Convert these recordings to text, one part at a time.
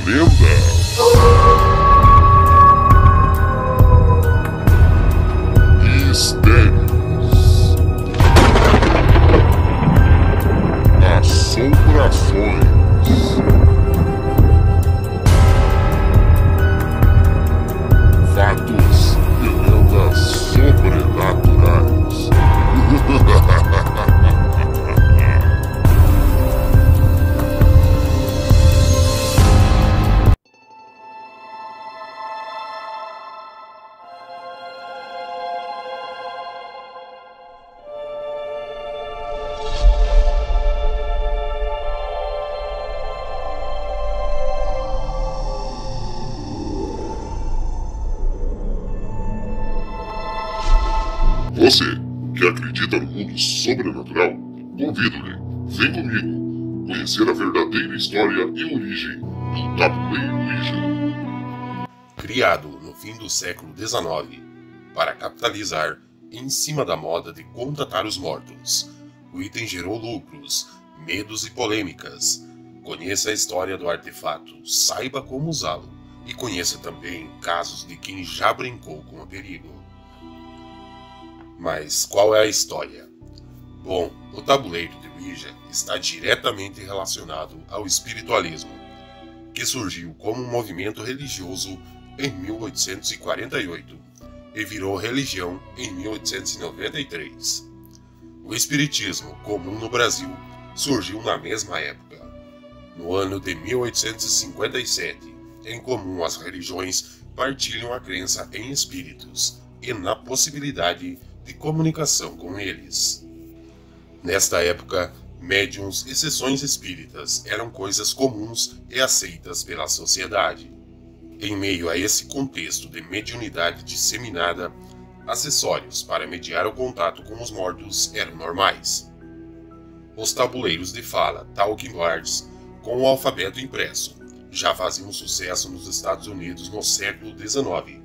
lendas, mistérios, assombrações, fatos e lendas sobrenaturais. Você que acredita no mundo sobrenatural, convido-lhe, vem comigo, conhecer a verdadeira história e origem do tabuleiro Ouija. Criado no fim do século XIX para capitalizar em cima da moda de contatar os mortos, o item gerou lucros, medos e polêmicas. Conheça a história do artefato, saiba como usá-lo e conheça também casos de quem já brincou com o perigo. Mas qual é a história? Bom, o tabuleiro de Ouija está diretamente relacionado ao espiritualismo, que surgiu como um movimento religioso em 1848 e virou religião em 1893. O espiritismo, comum no Brasil, surgiu na mesma época. No ano de 1857, em comum as religiões partilham a crença em espíritos e na possibilidade de comunicação com eles. Nesta época, médiuns e sessões espíritas eram coisas comuns e aceitas pela sociedade. Em meio a esse contexto de mediunidade disseminada, acessórios para mediar o contato com os mortos eram normais. Os tabuleiros de fala, talking cards, com o alfabeto impresso, já faziam sucesso nos Estados Unidos no século XIX,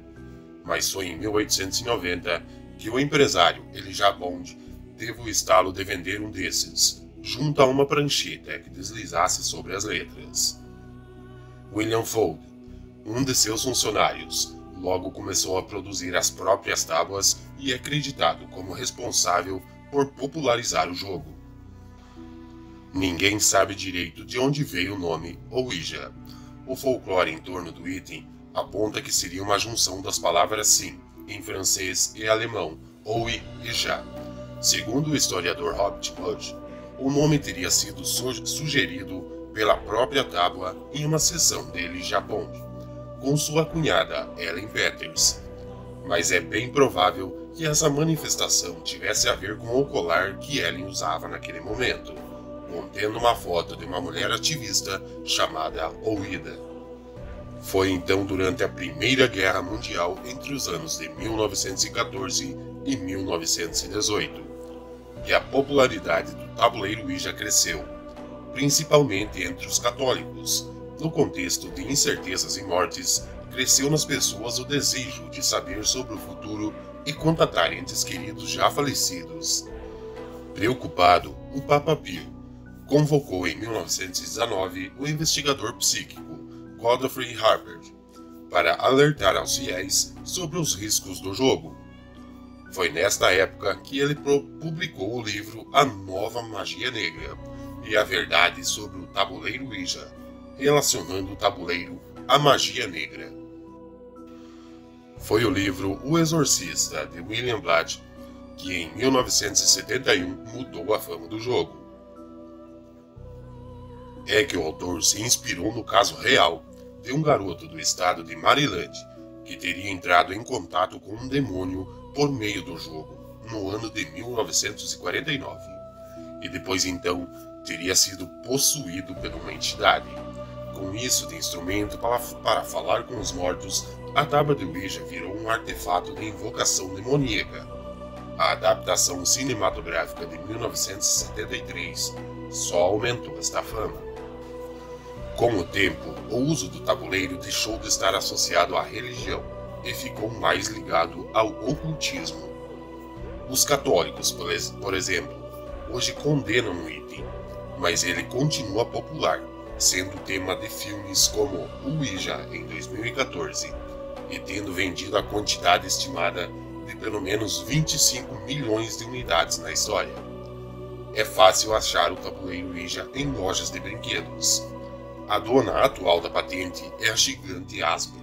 mas foi em 1890 que o empresário Elijah Bond teve o estalo de vender um desses, junto a uma prancheta que deslizasse sobre as letras. William Ford, um de seus funcionários, logo começou a produzir as próprias tábuas e é acreditado como responsável por popularizar o jogo. Ninguém sabe direito de onde veio o nome Ouija. O folclore em torno do item aponta que seria uma junção das palavras sim, em francês e alemão, oui e já. Segundo o historiador Robert Budge, o nome teria sido sugerido pela própria tábua em uma sessão dele Japão, com sua cunhada Ellen Peters. Mas é bem provável que essa manifestação tivesse a ver com o colar que Ellen usava naquele momento, contendo uma foto de uma mulher ativista chamada Ouida. Foi então durante a Primeira Guerra Mundial entre os anos de 1914 e 1918 que a popularidade do tabuleiro Ouija cresceu, principalmente entre os católicos. No contexto de incertezas e mortes, cresceu nas pessoas o desejo de saber sobre o futuro e contatar entes queridos já falecidos. Preocupado, o Papa Pio convocou em 1919 o investigador psíquico Godfrey Harper para alertar aos fiéis sobre os riscos do jogo. Foi nesta época que ele publicou o livro A Nova Magia Negra e a Verdade sobre o Tabuleiro Ouija, relacionando o tabuleiro à magia negra. Foi o livro O Exorcista, de William Blatt, que em 1971 mudou a fama do jogo. É que o autor se inspirou no caso real de um garoto do estado de Maryland que teria entrado em contato com um demônio por meio do jogo no ano de 1949 e depois então teria sido possuído por uma entidade. Com isso de instrumento para falar com os mortos, a tábua de Ouija virou um artefato de invocação demoníaca. A adaptação cinematográfica de 1973 só aumentou esta fama. Com o tempo, o uso do tabuleiro deixou de estar associado à religião e ficou mais ligado ao ocultismo. Os católicos, por exemplo, hoje condenam o item, mas ele continua popular, sendo tema de filmes como O Ouija em 2014 e tendo vendido a quantidade estimada de pelo menos 25 milhões de unidades na história. É fácil achar o tabuleiro Ouija em lojas de brinquedos. A dona atual da patente é a gigante Hasbro.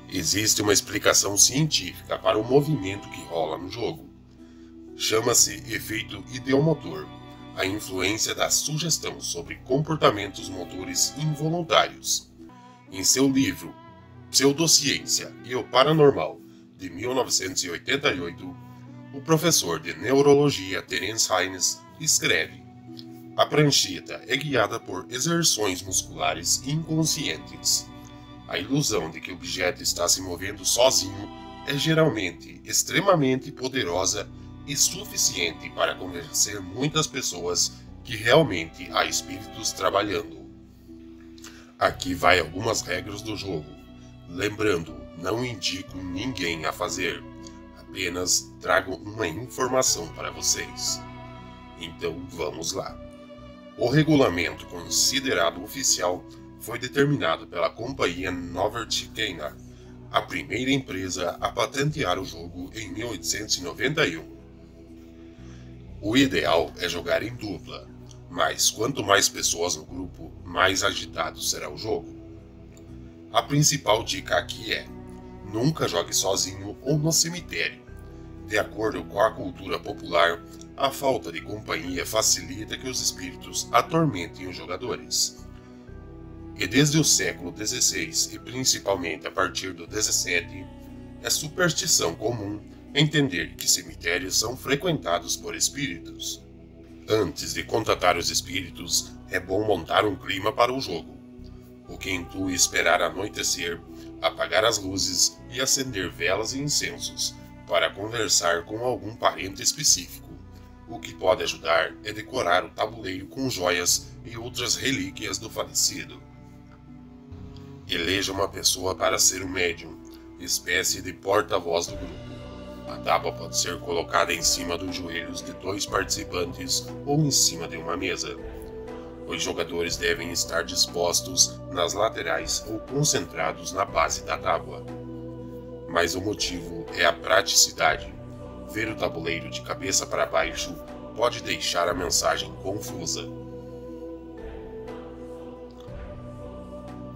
Existe uma explicação científica para o movimento que rola no jogo. Chama-se efeito ideomotor, a influência da sugestão sobre comportamentos motores involuntários. Em seu livro Pseudociência e o Paranormal, de 1988, o professor de neurologia Terence Haynes escreve: a prancheta é guiada por exerções musculares inconscientes. A ilusão de que o objeto está se movendo sozinho é geralmente extremamente poderosa e suficiente para convencer muitas pessoas que realmente há espíritos trabalhando. Aqui vai algumas regras do jogo. Lembrando, não indico ninguém a fazer, apenas trago uma informação para vocês. Então vamos lá. O regulamento considerado oficial foi determinado pela companhia Novelty Kenner, a primeira empresa a patentear o jogo em 1891. O ideal é jogar em dupla, mas quanto mais pessoas no grupo, mais agitado será o jogo. A principal dica aqui é: nunca jogue sozinho ou no cemitério. De acordo com a cultura popular, a falta de companhia facilita que os espíritos atormentem os jogadores. E desde o século XVI, e principalmente a partir do XVII, é superstição comum entender que cemitérios são frequentados por espíritos. Antes de contatar os espíritos, é bom montar um clima para o jogo, o que inclui esperar anoitecer, apagar as luzes e acender velas e incensos para conversar com algum parente específico. O que pode ajudar é decorar o tabuleiro com joias e outras relíquias do falecido. Eleja uma pessoa para ser o médium, espécie de porta-voz do grupo. A tábua pode ser colocada em cima dos joelhos de dois participantes ou em cima de uma mesa. Os jogadores devem estar dispostos nas laterais ou concentrados na base da tábua. Mas o motivo é a praticidade. Ver o tabuleiro de cabeça para baixo pode deixar a mensagem confusa.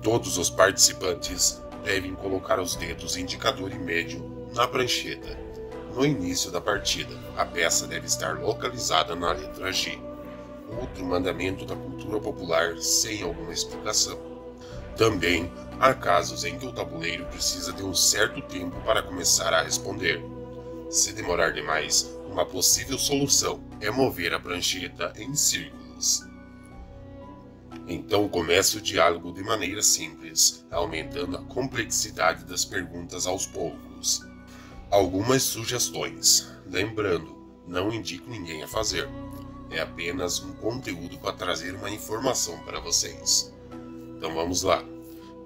Todos os participantes devem colocar os dedos indicador e médio na prancheta. No início da partida, a peça deve estar localizada na letra G. Outro mandamento da cultura popular sem alguma explicação. Também há casos em que o tabuleiro precisa de um certo tempo para começar a responder. Se demorar demais, uma possível solução é mover a prancheta em círculos. Então comece o diálogo de maneira simples, aumentando a complexidade das perguntas aos poucos. Algumas sugestões. Lembrando, não indico ninguém a fazer. É apenas um conteúdo para trazer uma informação para vocês. Então vamos lá.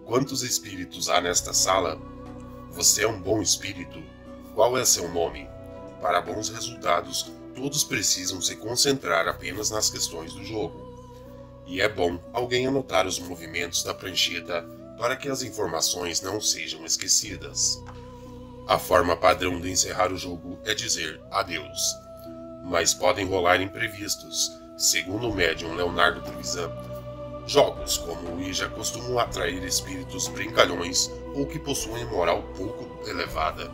Quantos espíritos há nesta sala? Você é um bom espírito? Qual é seu nome? Para bons resultados, todos precisam se concentrar apenas nas questões do jogo. E é bom alguém anotar os movimentos da prancheta para que as informações não sejam esquecidas. A forma padrão de encerrar o jogo é dizer adeus. Mas podem rolar imprevistos. Segundo o médium Leonardo Trevisan, jogos como o Ouija costumam atrair espíritos brincalhões ou que possuem moral pouco elevada.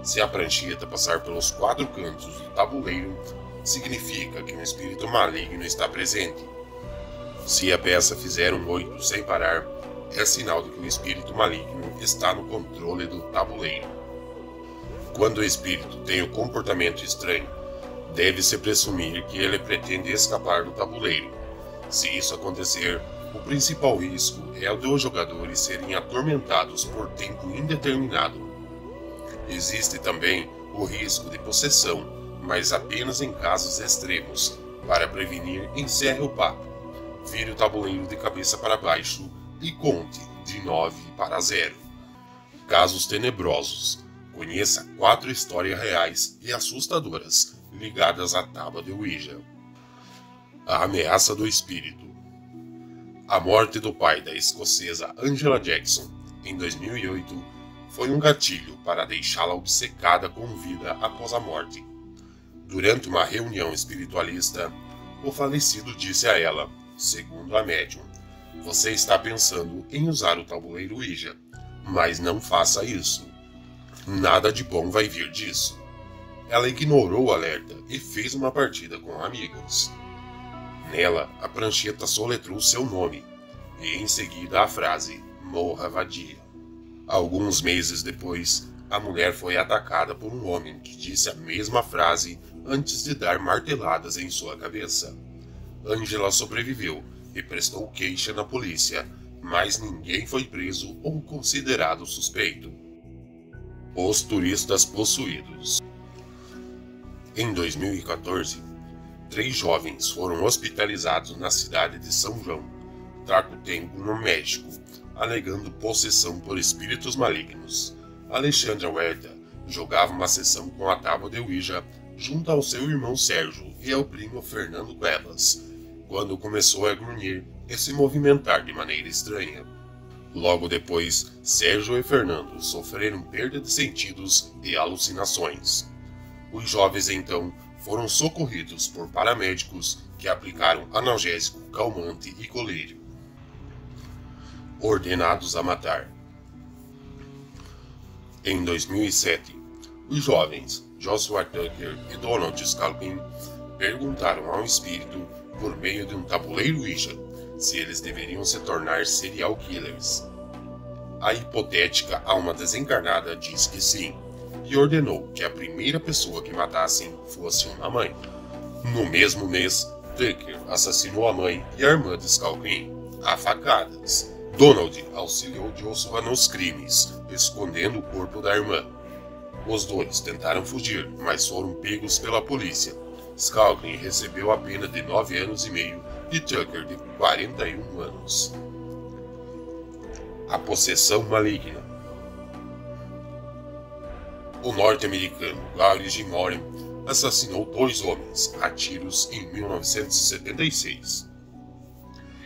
Se a prancheta passar pelos 4 cantos do tabuleiro, significa que um espírito maligno está presente. Se a peça fizer um 8 sem parar, é sinal de que o espírito maligno está no controle do tabuleiro. Quando o espírito tem um comportamento estranho, deve-se presumir que ele pretende escapar do tabuleiro. Se isso acontecer, o principal risco é o dos jogadores serem atormentados por tempo indeterminado. Existe também o risco de possessão, mas apenas em casos extremos. Para prevenir, encerre o papo, vire o tabuleiro de cabeça para baixo e conte de 9 para 0. Casos tenebrosos. Conheça 4 histórias reais e assustadoras ligadas à tábua de Ouija. A ameaça do espírito. A morte do pai da escocesa Angela Jackson, em 2008, foi um gatilho para deixá-la obcecada com vida após a morte. Durante uma reunião espiritualista, o falecido disse a ela, segundo a médium, "Você está pensando em usar o tabuleiro Ouija, mas não faça isso. Nada de bom vai vir disso." Ela ignorou o alerta e fez uma partida com amigos. Nela, a prancheta soletrou seu nome, e em seguida a frase, "Morra vadia." Alguns meses depois, a mulher foi atacada por um homem que disse a mesma frase antes de dar marteladas em sua cabeça. Angela sobreviveu e prestou queixa na polícia, mas ninguém foi preso ou considerado suspeito. Os turistas possuídos. Em 2014, 3 jovens foram hospitalizados na cidade de São João, Tracutengo, no México, alegando possessão por espíritos malignos. Alexandra Huerta jogava uma sessão com a tábua de Ouija junto ao seu irmão Sérgio e ao primo Fernando Cuevas, quando começou a grunhir e se movimentar de maneira estranha. Logo depois, Sérgio e Fernando sofreram perda de sentidos e alucinações. Os jovens então foram socorridos por paramédicos que aplicaram analgésico, calmante e colírio. Ordenados a matar. Em 2007, os jovens Joshua Tucker e Donald Sculpin perguntaram ao espírito, por meio de um tabuleiro Ouija, se eles deveriam se tornar serial killers. A hipotética alma desencarnada diz que sim, e ordenou que a primeira pessoa que matassem fosse uma mãe. No mesmo mês, Tucker assassinou a mãe e a irmã de Sculpin, a facadas. Donald auxiliou Joshua nos crimes, escondendo o corpo da irmã. Os dois tentaram fugir, mas foram pegos pela polícia. Sculpin recebeu a pena de 9 anos e meio e Tucker de 41 anos. A possessão maligna. O norte-americano Gary G. Moran assassinou 2 homens a tiros em 1976.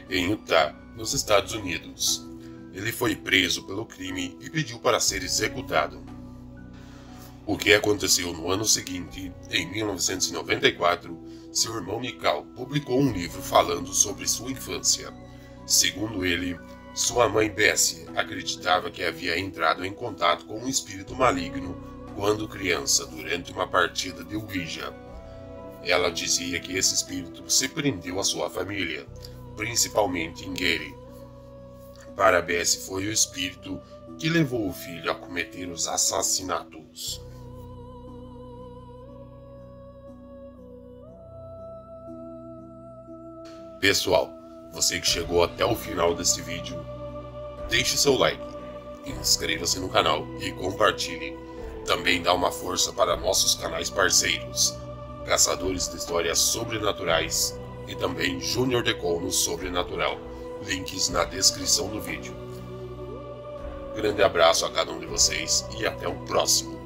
Em Utah, nos Estados Unidos, ele foi preso pelo crime e pediu para ser executado. O que aconteceu no ano seguinte, em 1994, seu irmão Mikal publicou um livro falando sobre sua infância. Segundo ele, sua mãe Bessie acreditava que havia entrado em contato com um espírito maligno quando criança durante uma partida de Ouija. Ela dizia que esse espírito se prendeu à sua família, principalmente em Gary. Para Bessie foi o espírito que levou o filho a cometer os assassinatos. Pessoal, você que chegou até o final desse vídeo, deixe seu like, inscreva-se no canal e compartilhe. Também dá uma força para nossos canais parceiros, Caçadores de Histórias Sobrenaturais e também Júnior Decol no Sobrenatural, links na descrição do vídeo. Grande abraço a cada um de vocês e até o próximo.